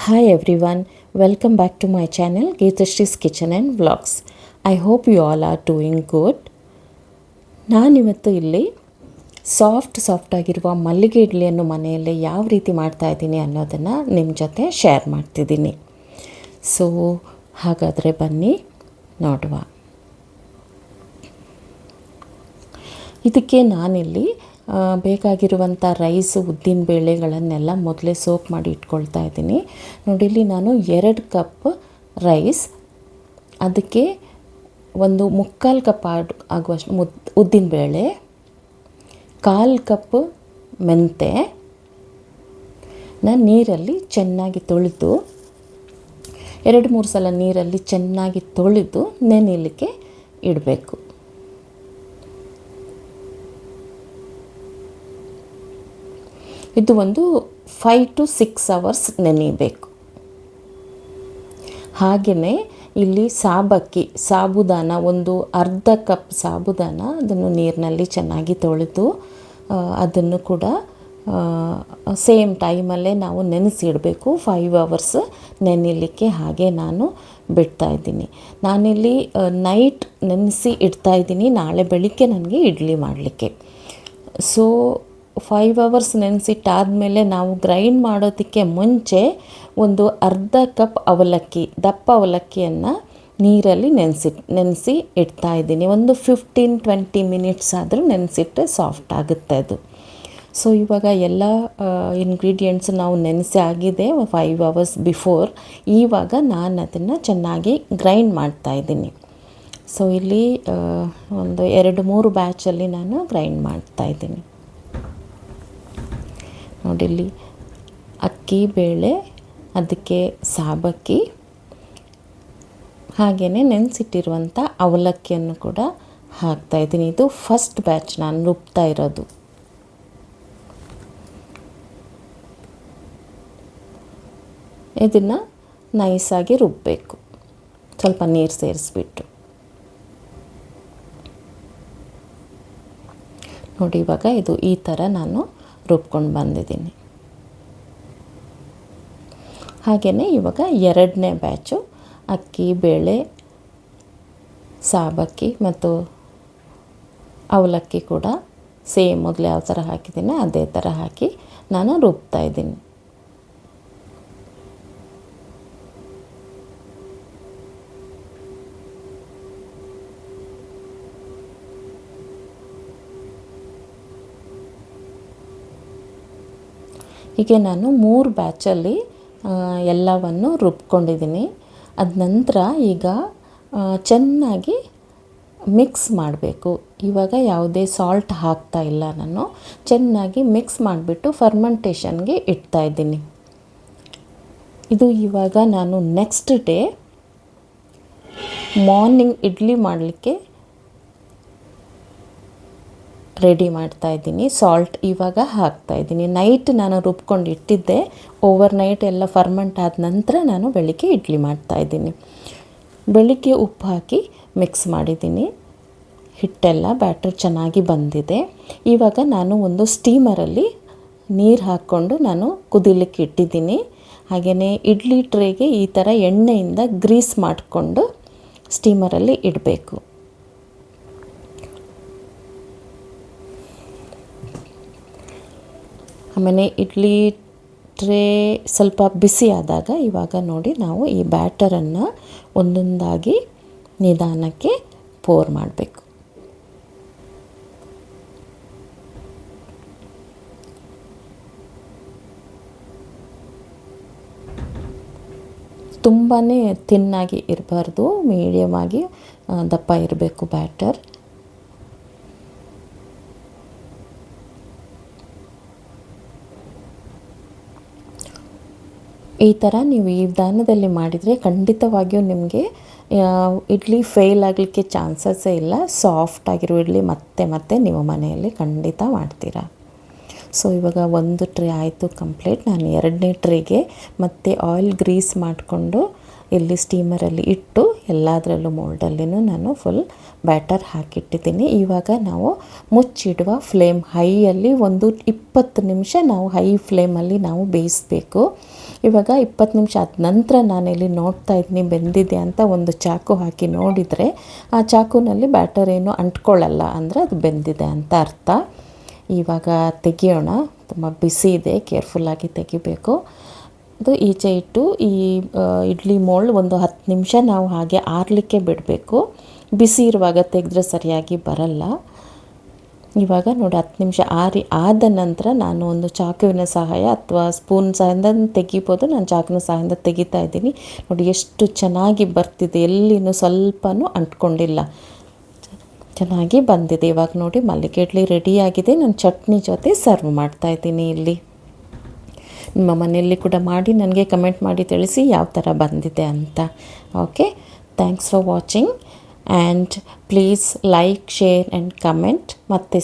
Hi everyone, welcome back to my channel Geetashree's Kitchen and Vlogs. I hope you all are doing good. ನಾನಿವತ್ತು ಇಲ್ಲಿ soft ಆಗಿರುವ ಮಲ್ಲಿಗೆ ಇಡ್ಲಿಯನ್ನು ಮನೆಯಲ್ಲೇ ಯಾವ ರೀತಿ ಮಾಡ್ತಾ ಇದ್ದೀನಿ ಅನ್ನೋದನ್ನು ನಿಮ್ಮ ಜೊತೆ ಶೇರ್ ಮಾಡ್ತಿದ್ದೀನಿ. ಸೊ ಹಾಗಾದರೆ ಬನ್ನಿ ನೋಡುವ. ಇದಕ್ಕೆ ನಾನಿಲ್ಲಿ ಬೇಕಾಗಿರುವಂಥ ರೈಸ್ ಉದ್ದಿನ ಬೇಳೆಗಳನ್ನೆಲ್ಲ ಮೊದಲೇ ಸೋಕ್ ಮಾಡಿ ಇಟ್ಕೊಳ್ತಾ ಇದ್ದೀನಿ. ನೋಡಿ, ಇಲ್ಲಿ ನಾನು 2 ಕಪ್ ರೈಸ್, ಅದಕ್ಕೆ ಒಂದು 3/4 ಕಪ್ ಆಗುವಷ್ಟು ಉದ್ದಿನ ಬೇಳೆ, 1/4 ಕಪ್ ಮೆಂತೆ ನೀರಲ್ಲಿ ಚೆನ್ನಾಗಿ ತೊಳೆದು 2-3 ಸಲ ನೀರಲ್ಲಿ ಚೆನ್ನಾಗಿ ತೊಳೆದು ನೆನೆಯಲಿಕ್ಕೆ ಇಡಬೇಕು. ಇದು ಒಂದು 5 to 6 hours ನೆನೆಯಬೇಕು. ಹಾಗೆಯೇ ಇಲ್ಲಿ ಸಾಬುದಾನ ಒಂದು ಅರ್ಧ ಕಪ್ ಸಾಬುದಾನ, ಅದನ್ನು ನೀರಿನಲ್ಲಿ ಚೆನ್ನಾಗಿ ತೊಳೆದು ಅದನ್ನು ಕೂಡ ಸೇಮ್ ಟೈಮಲ್ಲೇ ನಾವು ನೆನೆಸಿಡಬೇಕು. 5 hours ನೆನೆಯಲಿಕ್ಕೆ ಹಾಗೆ ನಾನು ಬಿಡ್ತಾಯಿದ್ದೀನಿ. ನಾನಿಲ್ಲಿ ನೈಟ್ ನೆನೆಸಿ ಇಡ್ತಾಯಿದ್ದೀನಿ, ನಾಳೆ ಬೆಳಿಗ್ಗೆ ನನಗೆ ಇಡ್ಲಿ ಮಾಡಲಿಕ್ಕೆ. ಸೊ 5 hours ನೆನೆಸಿಟ್ಟಾದಮೇಲೆ ನಾವು ಗ್ರೈಂಡ್ ಮಾಡೋದಕ್ಕೆ ಮುಂಚೆ ಒಂದು ಅರ್ಧ ಕಪ್ ಅವಲಕ್ಕಿ, ದಪ್ಪ ಅವಲಕ್ಕಿಯನ್ನು ನೀರಲ್ಲಿ ನೆನೆಸಿ ಇಡ್ತಾಯಿದ್ದೀನಿ. ಒಂದು 15-20 ಮಿನಿಟ್ಸ್ ಆದರೂ ನೆನೆಸಿಟ್ಟರೆ ಸಾಫ್ಟ್ ಆಗುತ್ತೆ ಅದು. ಸೊ ಇವಾಗ ಎಲ್ಲ ಇಂಗ್ರೀಡಿಯೆಂಟ್ಸ್ ನಾವು ನೆನೆಸಿ ಆಗಿದೆ 5 hours ಬಿಫೋರ್. ಇವಾಗ ನಾನು ಅದನ್ನು ಚೆನ್ನಾಗಿ ಗ್ರೈಂಡ್ ಮಾಡ್ತಾಯಿದ್ದೀನಿ. ಸೊ ಇಲ್ಲಿ ಒಂದು 2-3 ಬ್ಯಾಚಲ್ಲಿ ನಾನು ಗ್ರೈಂಡ್ ಮಾಡ್ತಾಯಿದ್ದೀನಿ. ನೋಡಿಲ್ಲಿ ಅಕ್ಕಿ ಬೇಳೆ, ಅದಕ್ಕೆ ಸಾಬಕ್ಕಿ, ಹಾಗೆಯೇ ನೆನೆಸಿಟ್ಟಿರುವಂಥ ಅವಲಕ್ಕಿಯನ್ನು ಕೂಡ ಹಾಕ್ತಾಯಿದ್ದೀನಿ. ಇದು ಫಸ್ಟ್ ಬ್ಯಾಚ್ ನಾನು ರುಬ್ತಾ ಇರೋದು. ಇದನ್ನು ನೈಸಾಗಿ ರುಬ್ಬಬೇಕು, ಸ್ವಲ್ಪ ನೀರು ಸೇರಿಸ್ಬಿಟ್ಟು. ನೋಡಿ, ಇವಾಗ ಇದು ಈ ಥರ ನಾನು ರುಬ್ಕೊಂಡು ಬಂದಿದ್ದೀನಿ. ಹಾಗೆಯೇ ಇವಾಗ 2ನೇ ಬ್ಯಾಚು ಅಕ್ಕಿ ಬೇಳೆ, ಸಾಬಕ್ಕಿ ಮತ್ತು ಅವಲಕ್ಕಿ ಕೂಡ ಸೇಮ್ ಮೊದಲು ಯಾವ ಥರ ಹಾಕಿದ್ದೀನಿ ಅದೇ ಥರ ಹಾಕಿ ನಾನು ರುಬ್ತಾ ಇದ್ದೀನಿ. ಹೀಗೆ ನಾನು 3 ಬ್ಯಾಚಲ್ಲಿ ಎಲ್ಲವನ್ನು ರುಬ್ಕೊಂಡಿದ್ದೀನಿ. ಅದ ನಂತರ ಈಗ ಚೆನ್ನಾಗಿ ಮಿಕ್ಸ್ ಮಾಡಬೇಕು. ಇವಾಗ ಯಾವುದೇ ಸಾಲ್ಟ್ ಹಾಕ್ತಾ ಇಲ್ಲ, ನಾನು ಚೆನ್ನಾಗಿ ಮಿಕ್ಸ್ ಮಾಡಿಬಿಟ್ಟು ಫರ್ಮೆಂಟೇಷನ್ಗೆ ಇಡ್ತಾಯಿದ್ದೀನಿ. ಇದು ಇವಾಗ ನಾನು ನೆಕ್ಸ್ಟ್ ಡೇ ಮಾರ್ನಿಂಗ್ ಇಡ್ಲಿ ಮಾಡಲಿಕ್ಕೆ ರೆಡಿ ಮಾಡ್ತಾಯಿದ್ದೀನಿ. ಸಾಲ್ಟ್ ಇವಾಗ ಹಾಕ್ತಾಯಿದ್ದೀನಿ. ನೈಟ್ ನಾನು ರುಬ್ಕೊಂಡು ಇಟ್ಟಿದ್ದೆ, ಓವರ್ ನೈಟ್ ಎಲ್ಲ ಫರ್ಮೆಂಟ್ ಆದ ನಂತರ ನಾನು ಬೆಳಿಗ್ಗೆ ಇಡ್ಲಿ ಮಾಡ್ತಾಯಿದ್ದೀನಿ. ಬೆಳಿಗ್ಗೆ ಉಪ್ಪು ಹಾಕಿ ಮಿಕ್ಸ್ ಮಾಡಿದ್ದೀನಿ. ಹಿಟ್ಟೆಲ್ಲ ಬ್ಯಾಟರ್ ಚೆನ್ನಾಗಿ ಬಂದಿದೆ. ಇವಾಗ ನಾನು ಒಂದು ಸ್ಟೀಮರಲ್ಲಿ ನೀರು ಹಾಕ್ಕೊಂಡು ನಾನು ಕುದಿಲಿಕ್ಕೆ ಇಟ್ಟಿದ್ದೀನಿ. ಹಾಗೆಯೇ ಇಡ್ಲಿ ಟ್ರೇಗೆ ಈ ಥರ ಎಣ್ಣೆಯಿಂದ ಗ್ರೀಸ್ ಮಾಡಿಕೊಂಡು ಸ್ಟೀಮರಲ್ಲಿ ಇಡಬೇಕು. ಆಮೇಲೆ ಇಡ್ಲಿ ಟ್ರೇ ಸ್ವಲ್ಪ ಬಿಸಿ ಆದಾಗ ಇವಾಗ ನೋಡಿ ನಾವು ಈ ಬ್ಯಾಟರನ್ನು ಒಂದೊಂದಾಗಿ ನಿಧಾನಕ್ಕೆ ಪೋರ್ ಮಾಡಬೇಕು. ತುಂಬಾ ತಿನ್ನಾಗಿ ಇರಬಾರ್ದು, ಮೀಡಿಯಮ್ ಆಗಿ ದಪ್ಪ ಇರಬೇಕು ಬ್ಯಾಟರ್. ಈ ಥರ ನೀವು ಈ ವಿಧಾನದಲ್ಲಿ ಮಾಡಿದರೆ ಖಂಡಿತವಾಗಿಯೂ ನಿಮಗೆ ಇಡ್ಲಿ ಫೇಲ್ ಆಗಲಿಕ್ಕೆ ಚಾನ್ಸಸ್ಸೇ ಇಲ್ಲ. ಸಾಫ್ಟಾಗಿರೋ ಇಡ್ಲಿ ಮತ್ತೆ ನೀವು ಮನೆಯಲ್ಲಿ ಖಂಡಿತ ಮಾಡ್ತೀರಾ. ಸೊ ಇವಾಗ 1 ಟ್ರೇ ಆಯಿತು ಕಂಪ್ಲೀಟ್. ನಾನು 2ನೇ ಟ್ರೇಗೆ ಮತ್ತೆ ಆಯಿಲ್ ಗ್ರೀಸ್ ಮಾಡಿಕೊಂಡು ಇಲ್ಲಿ ಸ್ಟೀಮರಲ್ಲಿ ಇಟ್ಟು ಎಲ್ಲದರಲ್ಲೂ ಮೋಲ್ಡಲ್ಲಿನೂ ನಾನು ಫುಲ್ ಬ್ಯಾಟರ್ ಹಾಕಿಟ್ಟಿದ್ದೀನಿ. ಇವಾಗ ನಾವು ಮುಚ್ಚಿಡುವ ಫ್ಲೇಮ್ ಹೈಯಲ್ಲಿ ಒಂದು 20 ನಿಮಿಷ ನಾವು ಹೈ ಫ್ಲೇಮಲ್ಲಿ ನಾವು ಬೇಯಿಸಬೇಕು. ಇವಾಗ 20 ನಿಮಿಷ ಆದ ನಂತರ ನಾನಿಲ್ಲಿ ನೋಡ್ತಾ ಇದ್ದೀನಿ ಬೆಂದಿದೆ ಅಂತ. ಒಂದು ಚಾಕು ಹಾಕಿ ನೋಡಿದರೆ ಆ ಚಾಕುನಲ್ಲಿ ಬ್ಯಾಟರ್ ಏನು ಅಂಟ್ಕೊಳ್ಳಲ್ಲ, ಅಂದರೆ ಅದು ಬೆಂದಿದೆ ಅಂತ ಅರ್ಥ. ಇವಾಗ ತೆಗಿಯೋಣ. ತುಂಬ ಬಿಸಿ ಇದೆ, ಕೇರ್ಫುಲ್ಲಾಗಿ ತೆಗಿಬೇಕು. ಅದು ಈಚೆ ಇಟ್ಟು ಈ ಇಡ್ಲಿ ಮೋಲ್ಡ್ ಒಂದು 10 ನಿಮಿಷ ನಾವು ಹಾಗೆ ಆರಲಿಕ್ಕೆ ಬಿಡಬೇಕು. ಬಿಸಿ ಇರುವಾಗ ತೆಗೆದ್ರೆ ಸರಿಯಾಗಿ ಬರಲ್ಲ. ಇವಾಗ ನೋಡಿ 10 ನಿಮಿಷ ಆದ ನಂತರ ನಾನು ಒಂದು ಚಾಕುವಿನ ಸಹಾಯ ಅಥವಾ ಸ್ಪೂನ್ ಸಹಾಯದಿಂದ ತೆಗಿಬೋದು. ನಾನು ಚಾಕುವಿನ ಸಹಾಯದಿಂದ ತೆಗಿತಾ ಇದ್ದೀನಿ. ನೋಡಿ ಎಷ್ಟು ಚೆನ್ನಾಗಿ ಬರ್ತಿದೆ, ಎಲ್ಲಿನೂ ಸ್ವಲ್ಪನೂ ಅಂಟ್ಕೊಂಡಿಲ್ಲ, ಚೆನ್ನಾಗಿ ಬಂದಿದೆ. ಇವಾಗ ನೋಡಿ ಮಲ್ಲಿಗೆ ಇಡ್ಲಿ ರೆಡಿಯಾಗಿದೆ. ನಾನು ಚಟ್ನಿ ಜೊತೆ ಸರ್ವ್ ಮಾಡ್ತಾಯಿದ್ದೀನಿ ಇಲ್ಲಿ. ನಿಮ್ಮ ಮನೆಯಲ್ಲಿ ಕೂಡ ಮಾಡಿ ನನಗೆ ಕಮೆಂಟ್ ಮಾಡಿ ತಿಳಿಸಿ ಯಾವ ಥರ ಬಂದಿದೆ ಅಂತ. Okay, thanks for watching and please like, share and comment. ಮತ್ತೆ